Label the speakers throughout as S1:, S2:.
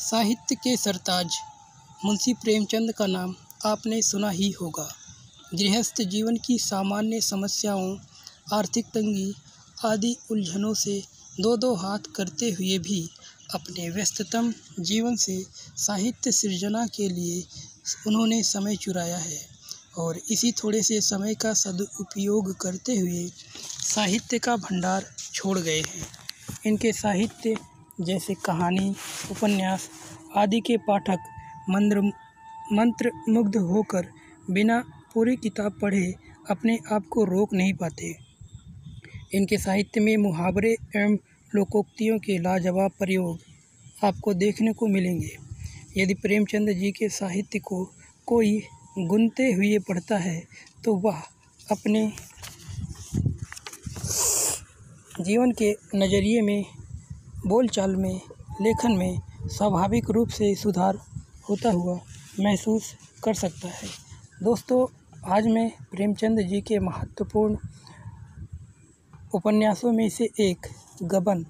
S1: साहित्य के सरताज मुंशी प्रेमचंद का नाम आपने सुना ही होगा। गृहस्थ जीवन की सामान्य समस्याओं, आर्थिक तंगी आदि उलझनों से दो हाथ करते हुए भी अपने व्यस्ततम जीवन से साहित्य सृजना के लिए उन्होंने समय चुराया है और इसी थोड़े से समय का सदुपयोग करते हुए साहित्य का भंडार छोड़ गए हैं। इनके साहित्य जैसे कहानी, उपन्यास आदि के पाठक मंत्रमुग्ध होकर बिना पूरी किताब पढ़े अपने आप को रोक नहीं पाते। इनके साहित्य में मुहावरे एवं लोकोक्तियों के लाजवाब प्रयोग आपको देखने को मिलेंगे। यदि प्रेमचंद जी के साहित्य को कोई गुनते हुए पढ़ता है तो वह अपने जीवन के नज़रिए में, बोलचाल में, लेखन में स्वाभाविक रूप से सुधार होता हुआ महसूस कर सकता है। दोस्तों, आज मैं प्रेमचंद जी के महत्वपूर्ण उपन्यासों में से एक गबन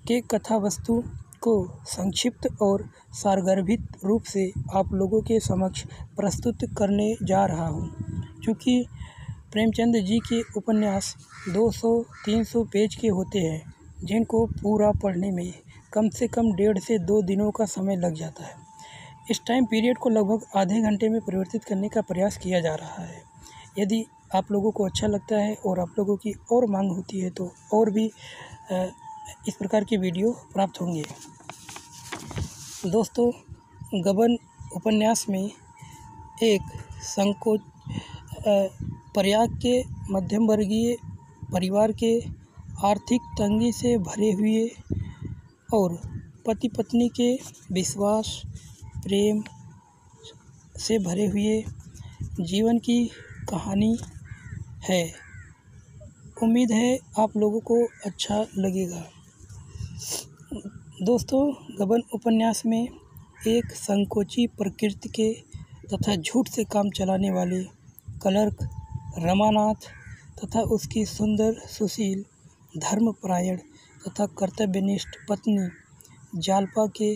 S1: के कथा वस्तु को संक्षिप्त और सारगर्भित रूप से आप लोगों के समक्ष प्रस्तुत करने जा रहा हूँ। चूँकि प्रेमचंद जी के उपन्यास 200-300 पेज के होते हैं, जिनको पूरा पढ़ने में कम से कम 1.5 से 2 दिनों का समय लग जाता है। इस टाइम पीरियड को लगभग आधे घंटे में परिवर्तित करने का प्रयास किया जा रहा है। यदि आप लोगों को अच्छा लगता है और आप लोगों की और मांग होती है तो और भी इस प्रकार के वीडियो प्राप्त होंगे। दोस्तों, गबन उपन्यास में एक प्रयाग के मध्यम वर्गीय परिवार के आर्थिक तंगी से भरे हुए और पति पत्नी के विश्वास, प्रेम से भरे हुए जीवन की कहानी है। उम्मीद है आप लोगों को अच्छा लगेगा। दोस्तों, गबन उपन्यास में एक संकोची प्रकृति के तथा झूठ से काम चलाने वाले क्लर्क रमानाथ तथा उसकी सुंदर, सुशील, धर्मपरायण तथा कर्तव्यनिष्ठ पत्नी जालपा के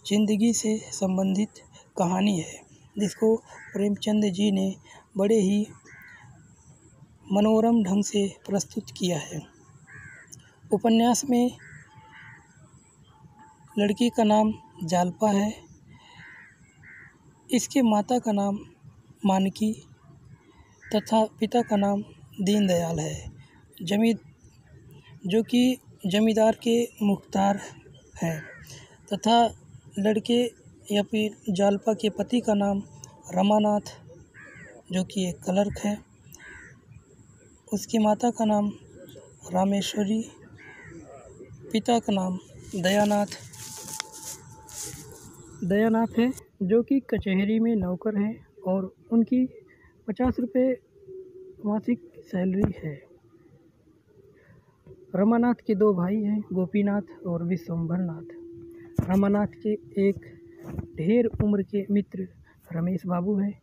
S1: जिंदगी से संबंधित कहानी है, जिसको प्रेमचंद जी ने बड़े ही मनोरम ढंग से प्रस्तुत किया है। उपन्यास में लड़की का नाम जालपा है। इसके माता का नाम मानकी तथा पिता का नाम दीनदयाल है, जो कि जमींदार के मुख्तार है, तथा लड़के या फिर जालपा के पति का नाम रमानाथ, जो कि एक क्लर्क है। उसकी माता का नाम रामेश्वरी, पिता का नाम दयानाथ है, जो कि कचहरी में नौकर है और उनकी 50 रुपये मासिक सैलरी है। रमानाथ के 2 भाई हैं, गोपीनाथ और विश्वंभरनाथ। रमानाथ के एक ढेर उम्र के मित्र रमेश बाबू हैं,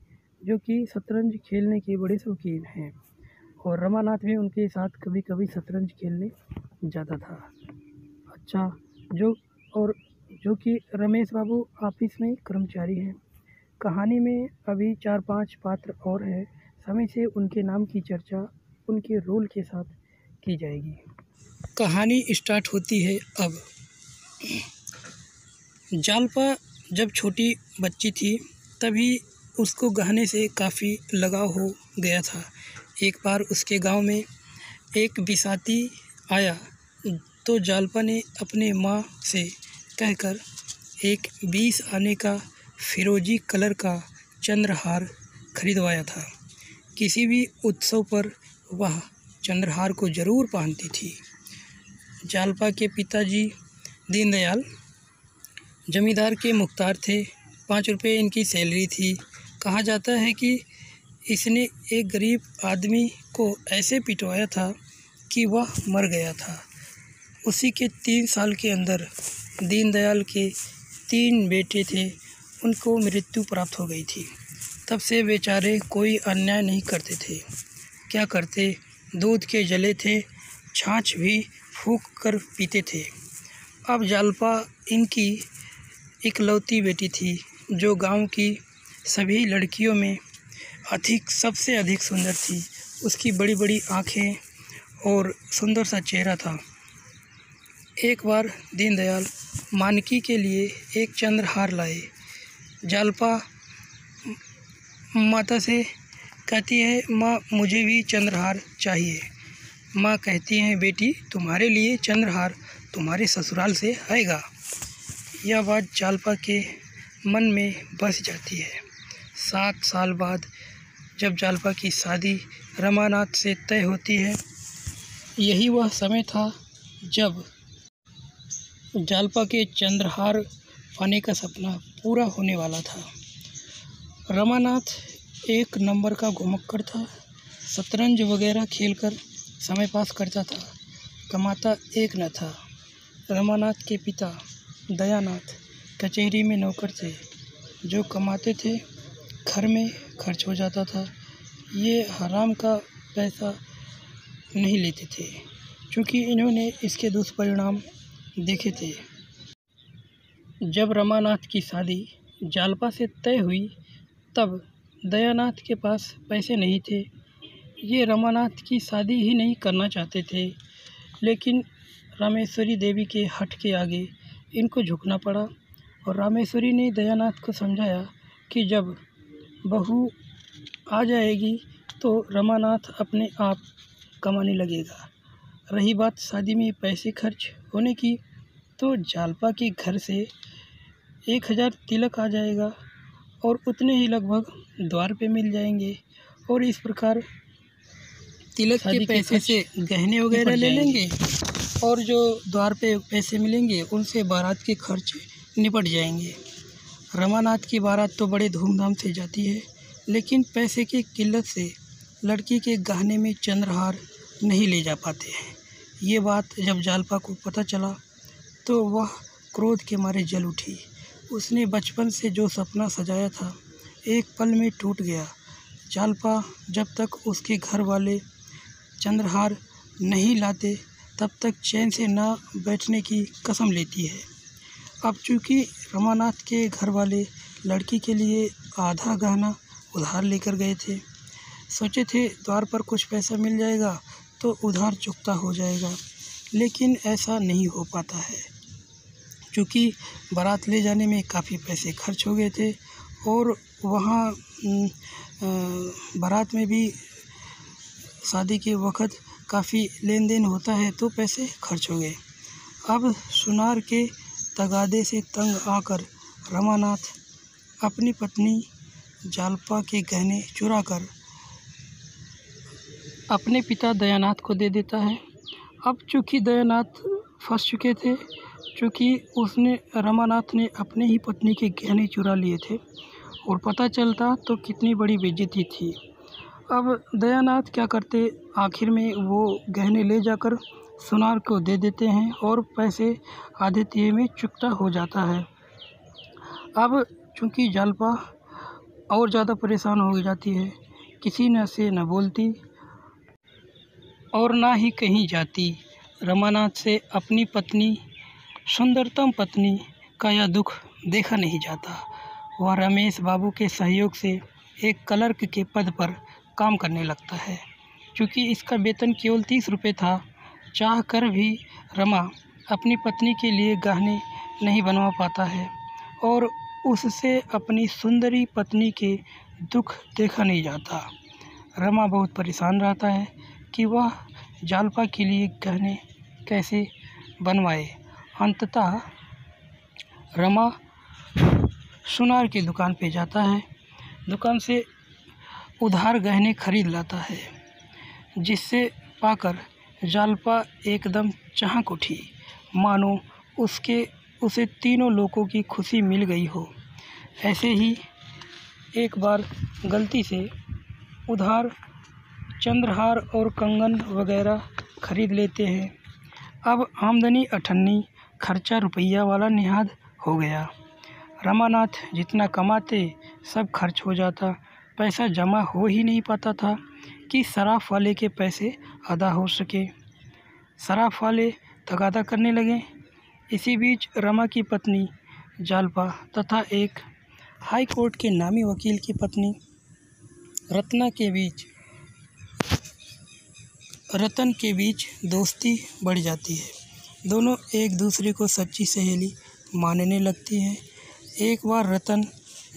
S1: जो कि शतरंज खेलने के बड़े शौकीन हैं और रमानाथ भी उनके साथ कभी कभी शतरंज खेलने जाता था। अच्छा, जो कि रमेश बाबू ऑफिस में कर्मचारी हैं। कहानी में अभी 4-5 पात्र और हैं। समय से उनके नाम की चर्चा उनके रोल के साथ की जाएगी। कहानी स्टार्ट होती है अब। जालपा जब छोटी बच्ची थी तभी उसको गहने से काफ़ी लगाव हो गया था। एक बार उसके गांव में एक बिसाती आया तो जालपा ने अपने माँ से कहकर एक 20 आने का फिरोजी कलर का चंद्रहार खरीदवाया था। किसी भी उत्सव पर वह चंद्रहार को ज़रूर पहनती थी। जालपा के पिताजी दीनदयाल जमींदार के मुख्तार थे। 5 रुपये इनकी सैलरी थी। कहा जाता है कि इसने एक गरीब आदमी को ऐसे पिटवाया था कि वह मर गया था। उसी के 3 साल के अंदर दीनदयाल के 3 बेटे थे, उनको मृत्यु प्राप्त हो गई थी। तब से बेचारे कोई अन्याय नहीं करते थे। क्या करते, दूध के जले थे, छाछ भी फूंक कर पीते थे। अब जालपा इनकी इकलौती बेटी थी जो गांव की सभी लड़कियों में सबसे अधिक सुंदर थी। उसकी बड़ी बड़ी आँखें और सुंदर सा चेहरा था। एक बार दीनदयाल मानकी के लिए एक चंद्रहार लाए। जालपा माता से कहती है, माँ मुझे भी चंद्रहार चाहिए। माँ कहती हैं, बेटी तुम्हारे लिए चंद्रहार तुम्हारे ससुराल से आएगा। यह बात जालपा के मन में बस जाती है। 7 साल बाद जब जालपा की शादी रमानाथ से तय होती है, यही वह समय था जब जालपा के चंद्रहार पाने का सपना पूरा होने वाला था। रमानाथ एक नंबर का घुमक्कड़ था। शतरंज वगैरह खेलकर समय पास करता था। कमाता एक न था। रमानाथ के पिता दयानाथ कचहरी में नौकर थे। जो कमाते थे घर में खर्च हो जाता था। ये हराम का पैसा नहीं लेते थे, क्योंकि इन्होंने इसके दुष्परिणाम देखे थे। जब रमानाथ की शादी जालपा से तय हुई तब दयानाथ के पास पैसे नहीं थे। ये रमानाथ की शादी ही नहीं करना चाहते थे, लेकिन रामेश्वरी देवी के हठ के आगे इनको झुकना पड़ा। और रामेश्वरी ने दयानाथ को समझाया कि जब बहू आ जाएगी तो रमानाथ अपने आप कमाने लगेगा। रही बात शादी में पैसे खर्च होने की, तो जालपा के घर से 1000 तिलक आ जाएगा और उतने ही लगभग द्वार पे मिल जाएंगे। और इस प्रकार तिलक के पैसे से गहने वगैरह ले लेंगे और जो द्वार पे पैसे मिलेंगे उनसे बारात के खर्च निपट जाएंगे। रमानाथ की बारात तो बड़े धूमधाम से जाती है, लेकिन पैसे की किल्लत से लड़की के गहने में चंद्रहार नहीं ले जा पाते हैं। ये बात जब जालपा को पता चला तो वह क्रोध के मारे जल उठी। उसने बचपन से जो सपना सजाया था एक पल में टूट गया। जालपा जब तक उसके घर वाले चंद्रहार नहीं लाते तब तक चैन से ना बैठने की कसम लेती है। अब चूँकि रमानाथ के घर वाले लड़की के लिए आधा गहना उधार लेकर गए थे, सोचे थे द्वार पर कुछ पैसा मिल जाएगा तो उधार चुकता हो जाएगा, लेकिन ऐसा नहीं हो पाता है, क्योंकि बारात ले जाने में काफ़ी पैसे खर्च हो गए थे और वहाँ बारात में भी शादी के वक़्त काफ़ी लेन देन होता है तो पैसे खर्च हो गए। अब सुनार के तगादे से तंग आकर रमानाथ अपनी पत्नी जालपा के गहने चुराकर अपने पिता दयानाथ को दे देता है। अब चूँकि दयानाथ फंस चुके थे, चूँकि रमानाथ ने अपने ही पत्नी के गहने चुरा लिए थे और पता चलता तो कितनी बड़ी बेइज्जती थी। अब दयानाथ क्या करते, आखिर में वो गहने ले जाकर सुनार को दे देते हैं और पैसे आधे तिये में चुकता हो जाता है। अब चूँकि जालपा और ज़्यादा परेशान हो जाती है, किसी न से न बोलती और ना ही कहीं जाती। रमानाथ से अपनी पत्नी, सुंदरतम पत्नी का यह दुख देखा नहीं जाता। वह रमेश बाबू के सहयोग से एक क्लर्क के पद पर काम करने लगता है। क्योंकि इसका वेतन केवल 30 रुपये था, चाह कर भी रमा अपनी पत्नी के लिए गहने नहीं बनवा पाता है और उससे अपनी सुंदरी पत्नी के दुख देखा नहीं जाता। रमा बहुत परेशान रहता है कि वह जालपा के लिए गहने कैसे बनवाए। अंततः रमा सुनार की दुकान पे जाता है। दुकान से उधार गहने खरीद लाता है, जिससे पाकर जालपा एकदम चहक उठी, मानो उसे तीनों लोगों की खुशी मिल गई हो। ऐसे ही एक बार गलती से उधार चंद्रहार और कंगन वगैरह खरीद लेते हैं। अब आमदनी अठन्नी, खर्चा रुपया वाला निहाद हो गया। रमानाथ जितना कमाते सब खर्च हो जाता, पैसा जमा हो ही नहीं पाता था कि सराफ वाले के पैसे अदा हो सके। सराफ वाले तगादा करने लगे। इसी बीच रमा की पत्नी जालपा तथा एक हाई कोर्ट के नामी वकील की पत्नी रतन के बीच दोस्ती बढ़ जाती है। दोनों एक दूसरे को सच्ची सहेली मानने लगती हैं। एक बार रतन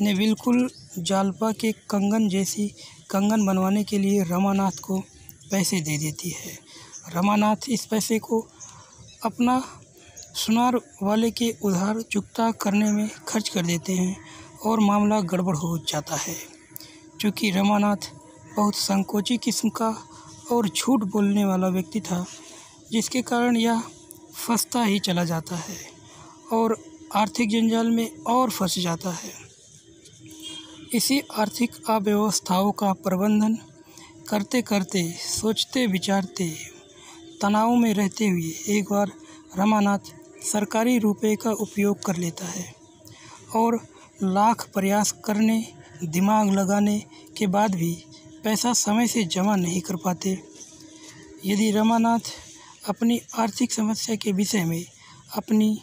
S1: ने बिल्कुल जालपा के कंगन जैसी कंगन बनवाने के लिए रमानाथ को पैसे दे देती है। रमानाथ इस पैसे को अपना सुनार वाले के उधार चुकता करने में खर्च कर देते हैं और मामला गड़बड़ हो जाता है। चूँकि रमानाथ बहुत संकोची किस्म का और झूठ बोलने वाला व्यक्ति था, जिसके कारण यह फंसता ही चला जाता है और आर्थिक जंजाल में और फंस जाता है। इसी आर्थिक अव्यवस्थाओं का प्रबंधन करते करते, सोचते विचारते, तनाव में रहते हुए एक बार रमानाथ सरकारी रुपए का उपयोग कर लेता है और लाख प्रयास करने, दिमाग लगाने के बाद भी पैसा समय से जमा नहीं कर पाते। यदि रमानाथ अपनी आर्थिक समस्या के विषय में अपनी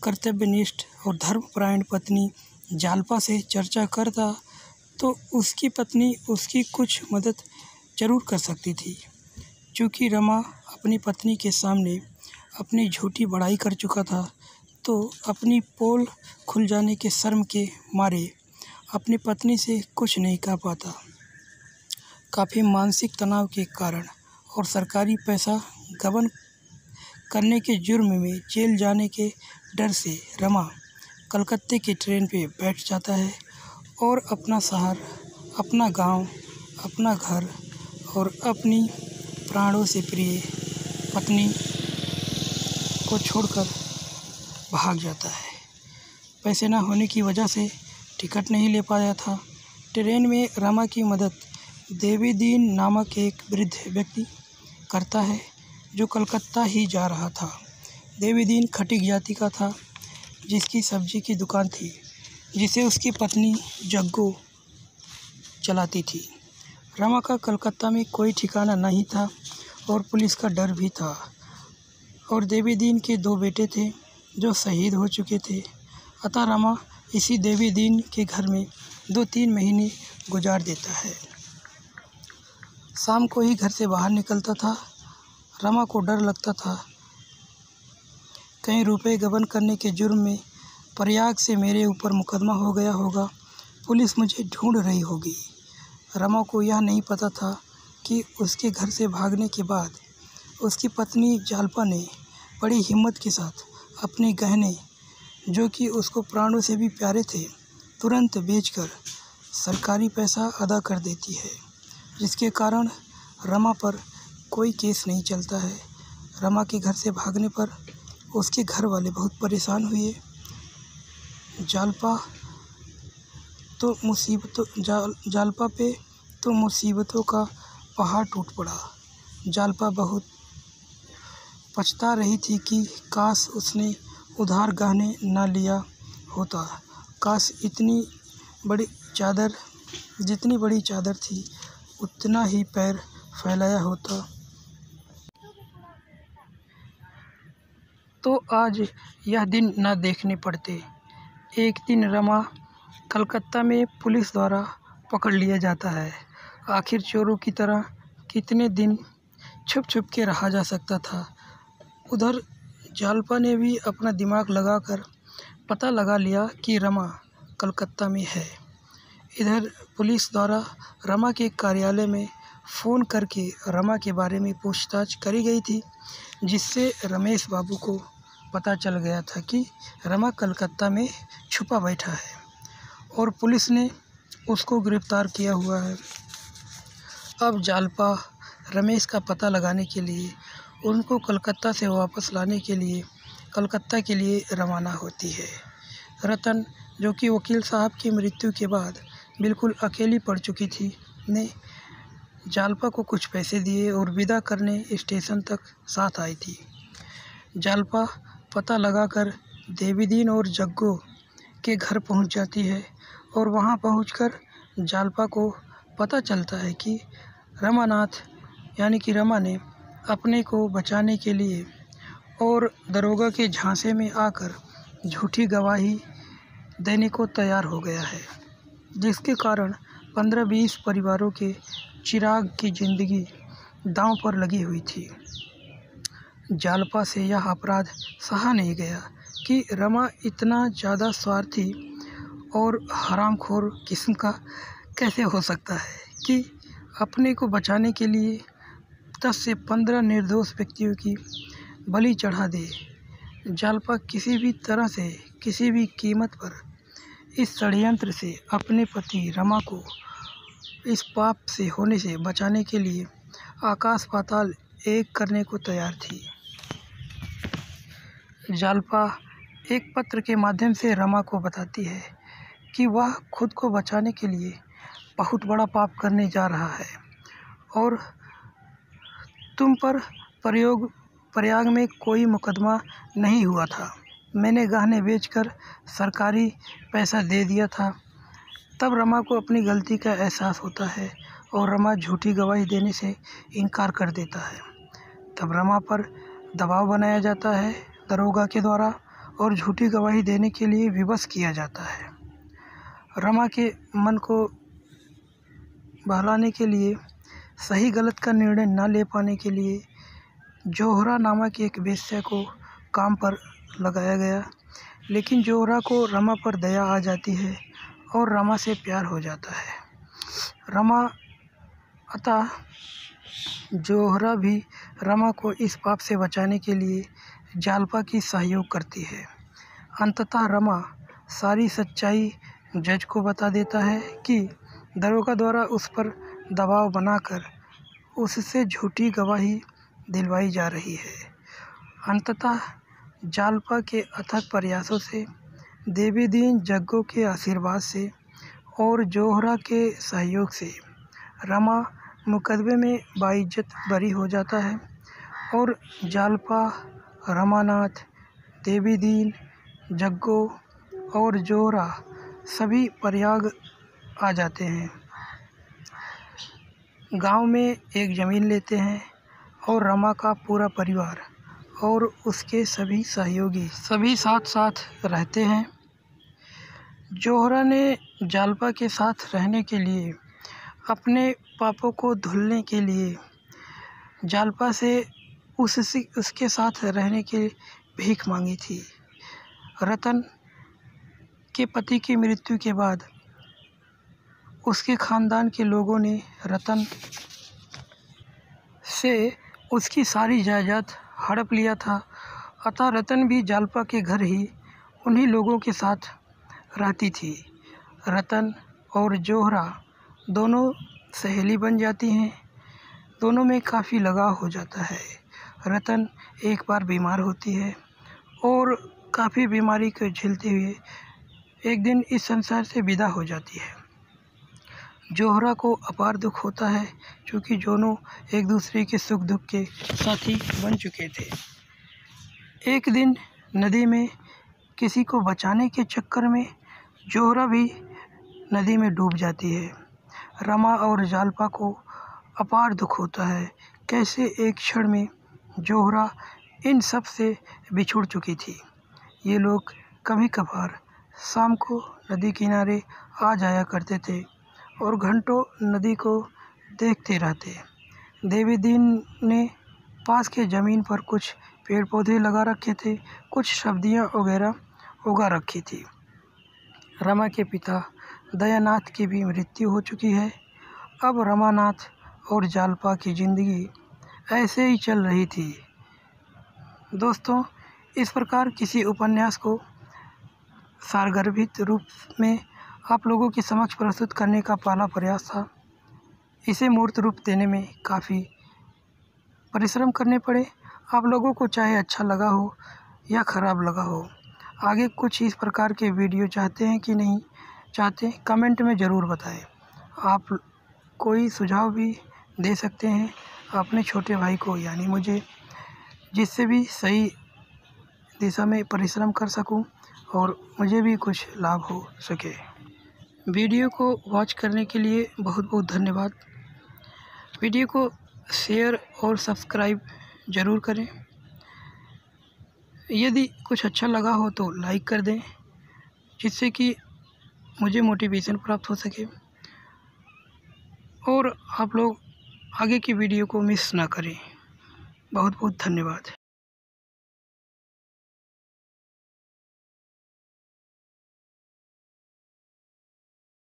S1: कर्तव्यनिष्ठ और धर्मपरायण पत्नी जालपा से चर्चा करता तो उसकी पत्नी उसकी कुछ मदद जरूर कर सकती थी। चूँकि रमा अपनी पत्नी के सामने अपनी झूठी बड़ाई कर चुका था, तो अपनी पोल खुल जाने के शर्म के मारे अपनी पत्नी से कुछ नहीं कह पाता। काफ़ी मानसिक तनाव के कारण और सरकारी पैसा गबन करने के जुर्म में जेल जाने के डर से रमा कलकत्ते की ट्रेन पे बैठ जाता है और अपना शहर, अपना गांव, अपना घर और अपनी प्राणों से प्रिय पत्नी को छोड़कर भाग जाता है। पैसे न होने की वजह से टिकट नहीं ले पाया था। ट्रेन में रमा की मदद देवीदीन नामक एक वृद्ध व्यक्ति करता है, जो कलकत्ता ही जा रहा था। देवीदीन खटिक जाति का था, जिसकी सब्जी की दुकान थी, जिसे उसकी पत्नी जग्गू चलाती थी। रमा का कलकत्ता में कोई ठिकाना नहीं था और पुलिस का डर भी था। और देवीदीन के 2 बेटे थे जो शहीद हो चुके थे। अतः रमा इसी देवीदीन के घर में 2-3 महीने गुजार देता है। शाम को ही घर से बाहर निकलता था। रमा को डर लगता था, कहीं रुपए गबन करने के जुर्म में प्रयाग से मेरे ऊपर मुकदमा हो गया होगा, पुलिस मुझे ढूंढ रही होगी। रमा को यह नहीं पता था कि उसके घर से भागने के बाद उसकी पत्नी जालपा ने बड़ी हिम्मत के साथ अपने गहने, जो कि उसको प्राणों से भी प्यारे थे, तुरंत बेचकर सरकारी पैसा अदा कर देती है, जिसके कारण रमा पर कोई केस नहीं चलता है। रमा के घर से भागने पर उसके घर वाले बहुत परेशान हुए। जालपा पे तो मुसीबतों का पहाड़ टूट पड़ा। जालपा बहुत पछता रही थी कि काश उसने उधार गहने न लिया होता। काश जितनी बड़ी चादर थी उतना ही पैर फैलाया होता तो आज यह दिन न देखने पड़ते। एक दिन रमा कलकत्ता में पुलिस द्वारा पकड़ लिया जाता है। आखिर चोरों की तरह कितने दिन छुप छुप के रहा जा सकता था। उधर जालपा ने भी अपना दिमाग लगाकर पता लगा लिया कि रमा कलकत्ता में है। इधर पुलिस द्वारा रमा के कार्यालय में फ़ोन करके रमा के बारे में पूछताछ करी गई थी, जिससे रमेश बाबू को पता चल गया था कि रमा कलकत्ता में छुपा बैठा है और पुलिस ने उसको गिरफ्तार किया हुआ है। अब जालपा रमेश का पता लगाने के लिए, उनको कलकत्ता से वापस लाने के लिए कलकत्ता के लिए रवाना होती है। रतन, जो कि वकील साहब की मृत्यु के बाद बिल्कुल अकेली पड़ चुकी थी, ने जालपा को कुछ पैसे दिए और विदा करने स्टेशन तक साथ आई थी। जालपा पता लगाकर देवीदीन और जग्गू के घर पहुंच जाती है और वहां पहुंचकर जालपा को पता चलता है कि रमानाथ यानी कि रमा ने अपने को बचाने के लिए और दरोगा के झांसे में आकर झूठी गवाही देने को तैयार हो गया है, जिसके कारण 15-20 परिवारों के चिराग की जिंदगी दांव पर लगी हुई थी। जालपा से यह अपराध सहा नहीं गया कि रमा इतना ज़्यादा स्वार्थी और हरामखोर किस्म का कैसे हो सकता है कि अपने को बचाने के लिए 10 से 15 निर्दोष व्यक्तियों की बलि चढ़ा दे। जालपा किसी भी तरह से, किसी भी कीमत पर इस षड्यंत्र से अपने पति रमा को इस पाप से होने से बचाने के लिए आकाश पाताल एक करने को तैयार थी। जालपा एक पत्र के माध्यम से रमा को बताती है कि वह खुद को बचाने के लिए बहुत बड़ा पाप करने जा रहा है और तुम पर प्रयाग में कोई मुकदमा नहीं हुआ था। मैंने गहने बेचकर सरकारी पैसा दे दिया था। तब रमा को अपनी गलती का एहसास होता है और रमा झूठी गवाही देने से इनकार कर देता है। तब रमा पर दबाव बनाया जाता है दरोगा के द्वारा और झूठी गवाही देने के लिए विवश किया जाता है। रमा के मन को बहलाने के लिए, सही गलत का निर्णय न ले पाने के लिए जोहरा नामक एक वेश्या को काम पर लगाया गया, लेकिन जोहरा को रमा पर दया आ जाती है और रमा से प्यार हो जाता है। अतः जोहरा भी रमा को इस पाप से बचाने के लिए जालपा की सहयोग करती है। अंततः रमा सारी सच्चाई जज को बता देता है कि दरोगा द्वारा उस पर दबाव बनाकर उससे झूठी गवाही दिलवाई जा रही है। अंततः जालपा के अथक प्रयासों से, देवी दीन जग्गों के आशीर्वाद से और जोहरा के सहयोग से रमा मुकदमे में बाइज्जत बरी हो जाता है और जालपा, रमानाथ, देवी दीन, जग्गो और जोहरा सभी प्रयाग आ जाते हैं। गांव में एक ज़मीन लेते हैं और रमा का पूरा परिवार और उसके सभी सहयोगी सभी साथ साथ रहते हैं। जोहरा ने जालपा के साथ रहने के लिए, अपने पापों को धुलने के लिए जालपा से उसके साथ रहने की भीख मांगी थी। रतन के पति की मृत्यु के बाद उसके खानदान के लोगों ने रतन से उसकी सारी जायदाद हड़प लिया था। अतः रतन भी जालपा के घर ही उन्हीं लोगों के साथ रहती थी। रतन और जोहरा दोनों सहेली बन जाती हैं। दोनों में काफ़ी लगाव हो जाता है। रतन एक बार बीमार होती है और काफ़ी बीमारी को झेलते हुए एक दिन इस संसार से विदा हो जाती है। जोहरा को अपार दुख होता है, क्योंकि दोनों एक दूसरे के सुख दुख के साथी बन चुके थे। एक दिन नदी में किसी को बचाने के चक्कर में जोहरा भी नदी में डूब जाती है। रमा और जालपा को अपार दुख होता है। कैसे एक क्षण में जोहरा इन सब से बिछुड़ चुकी थी। ये लोग कभी कभार शाम को नदी किनारे आ जाया करते थे और घंटों नदी को देखते रहते। देवी दीन ने पास के ज़मीन पर कुछ पेड़ पौधे लगा रखे थे, कुछ सब्जियां वगैरह उगा रखी थी। रमा के पिता दयानाथ की भी मृत्यु हो चुकी है। अब रमानाथ और जालपा की ज़िंदगी ऐसे ही चल रही थी। दोस्तों, इस प्रकार किसी उपन्यास को सारगर्भित रूप में आप लोगों के समक्ष प्रस्तुत करने का पहला प्रयास था। इसे मूर्त रूप देने में काफ़ी परिश्रम करने पड़े। आप लोगों को चाहे अच्छा लगा हो या ख़राब लगा हो, आगे कुछ इस प्रकार के वीडियो चाहते हैं कि नहीं चाहते, कमेंट में ज़रूर बताएं। आप कोई सुझाव भी दे सकते हैं अपने छोटे भाई को, यानी मुझे, जिससे भी सही दिशा में परिश्रम कर सकूं और मुझे भी कुछ लाभ हो सके। वीडियो को वॉच करने के लिए बहुत बहुत धन्यवाद। वीडियो को शेयर और सब्सक्राइब ज़रूर करें। यदि कुछ अच्छा लगा हो तो लाइक कर दें। जिससे कि मुझे मोटिवेशन प्राप्त हो सके और आप लोग आगे की वीडियो को मिस ना करें। बहुत बहुत धन्यवाद।